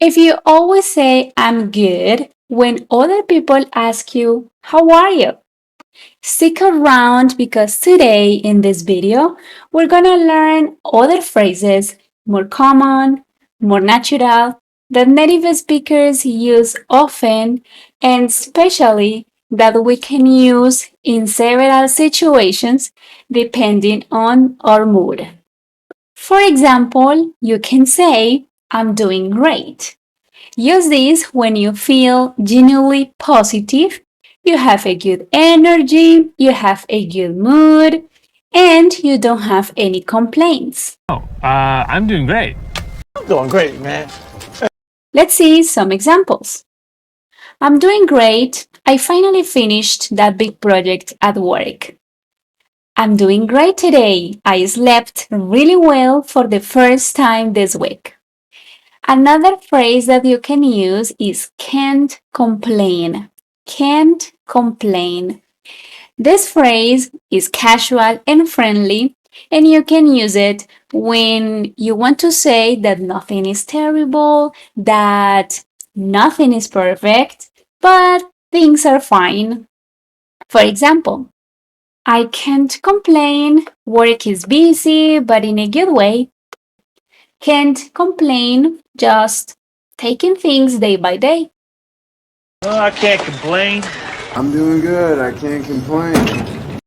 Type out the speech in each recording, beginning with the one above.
If you always say, I'm good, when other people ask you, how are you? Stick around because today in this video, we're gonna learn other phrases more common, more natural, that native speakers use often, and especially that we can use in several situations depending on our mood. For example, you can say, I'm doing great. Use this when you feel genuinely positive, you have a good energy, you have a good mood, and you don't have any complaints. I'm doing great. I'm doing great, man. Let's see some examples. I'm doing great. I finally finished that big project at work. I'm doing great today. I slept really well for the first time this week. Another phrase that you can use is can't complain. Can't complain. This phrase is casual and friendly, and you can use it when you want to say that nothing is terrible, that nothing is perfect, but things are fine. For example, I can't complain, work is busy, but in a good way. Can't complain, just taking things day by day. Oh, I can't complain. I'm doing good. I can't complain.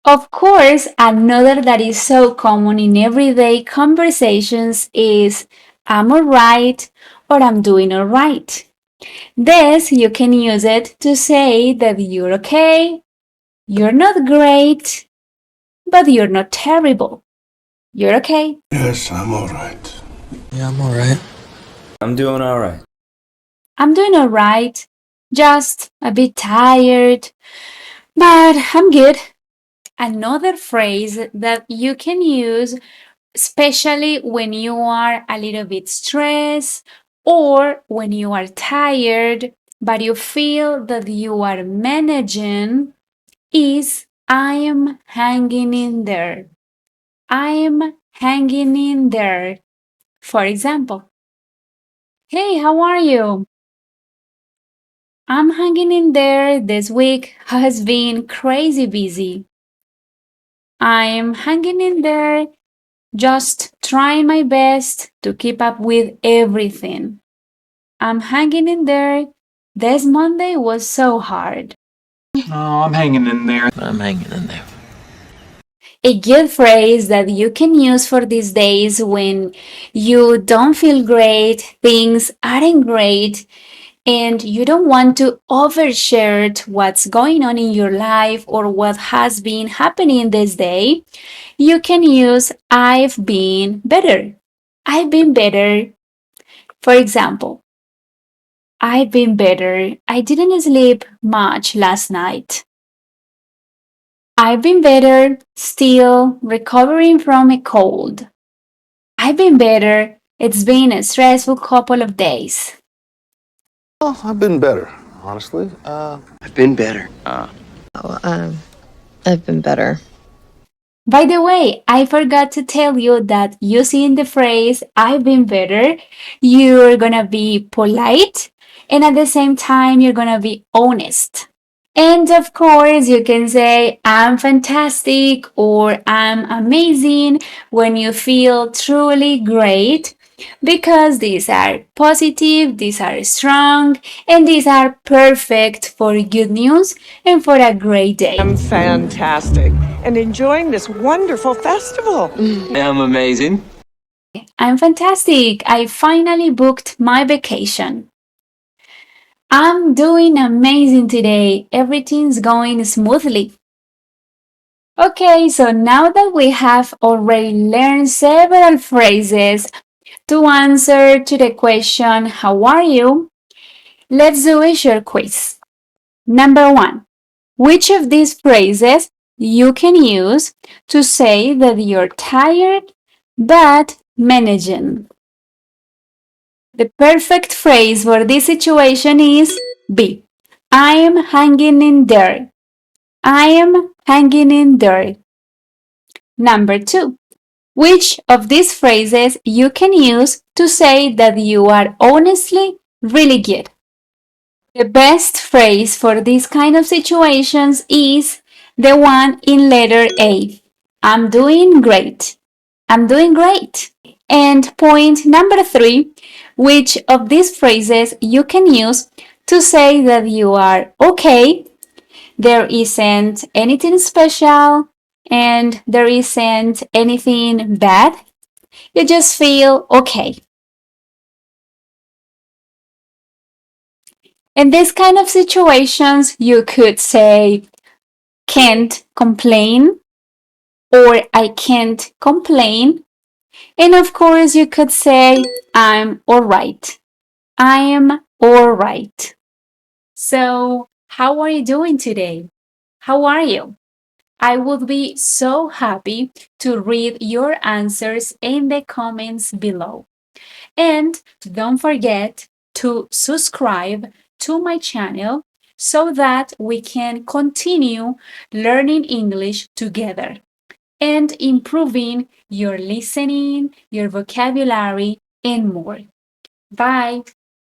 Of course, another that is so common in everyday conversations is I'm alright or I'm doing alright. This you can use it to say that you're okay, you're not great, but you're not terrible. You're okay. Yes, I'm all right. Yeah, I'm alright. I'm doing all right. I'm doing alright, just a bit tired, but I'm good. Another phrase that you can use, especially when you are a little bit stressed or when you are tired, but you feel that you are managing, is I'm hanging in there. I'm hanging in there. For example, hey, how are you? I'm hanging in there. This week has been crazy busy. I'm hanging in there, just trying my best to keep up with everything. I'm hanging in there. This Monday was so hard. Oh, I'm hanging in there. I'm hanging in there. A good phrase that you can use for these days when you don't feel great, things aren't great, and you don't want to overshare what's going on in your life or what has been happening this day, you can use I've been better. I've been better. For example, I've been better. I didn't sleep much last night. I've been better, still recovering from a cold. I've been better. It's been a stressful couple of days. Oh, I've been better, honestly. I've been better. I've been better. By the way, I forgot to tell you that using the phrase I've been better, you're gonna be polite and at the same time, you're gonna be honest. And of course, you can say I'm fantastic or I'm amazing when you feel truly great because these are positive, these are strong, and these are perfect for good news and for a great day. I'm fantastic and enjoying this wonderful festival. I'm amazing. I'm fantastic. I finally booked my vacation. I'm doing amazing today. Everything's going smoothly. Okay, so now that we have already learned several phrases to answer to the question, how are you? Let's do a short quiz. Number 1. Which of these phrases you can use to say that you're tired but managing? The perfect phrase for this situation is B. I am hanging in there. I am hanging in there. Number 2. Which of these phrases you can use to say that you are honestly really good? The best phrase for these kind of situations is the one in letter A. I'm doing great. I'm doing great. And point number 3, which of these phrases you can use to say that you are okay, there isn't anything special, and there isn't anything bad. You just feel okay. In this kind of situations, you could say, can't complain, or I can't complain. And of course, you could say, I'm alright. I am alright. So, how are you doing today? How are you? I would be so happy to read your answers in the comments below. And don't forget to subscribe to my channel so that we can continue learning English together and improving your listening, your vocabulary, and more. Bye!